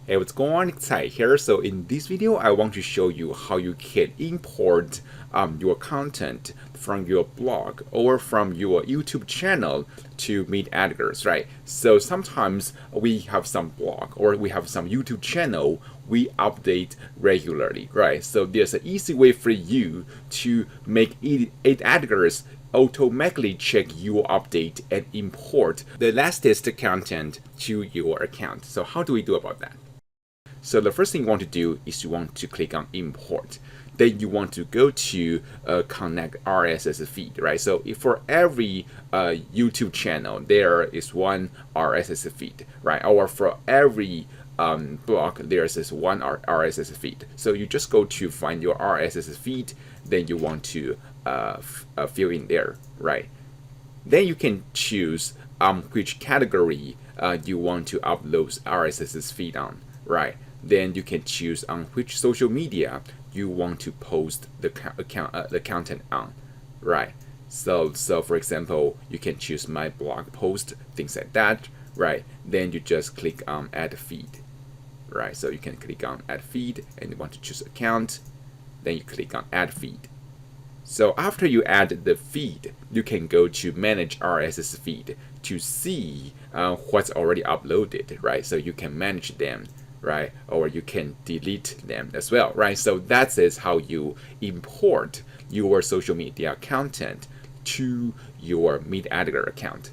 Hey, what's going on? It's Ty here. So in this video, I want to show you how you can import your content from your blog or from your YouTube channel to Meet Edgar's, right? So sometimes we have some blog or we have some YouTube channel we update regularly, right? So there's an easy way for you to make it Edgar's automatically check your update and import the latest content to your account. So how do we do about that? So the first thing you want to do is you want to click on import. Then you want to go to connect RSS feed, right? So if for every YouTube channel, there is one RSS feed, right? Or for every blog, there's this one RSS feed. So you just go to find your RSS feed, then you want to fill in there, right? Then you can choose which category you want to upload RSS feed on, right? Then you can choose on which social media you want to post the content on, right? So for example, you can choose my blog post, things like that, right? Then you just click on add feed, right? So you can click on add feed and you want to choose account, then you click on add feed. So after you add the feed, you can go to manage RSS feed to see what's already uploaded, right? So you can manage them, right? Or you can delete them as well, right? So that is how you import your social media content to your Meet Edgar account.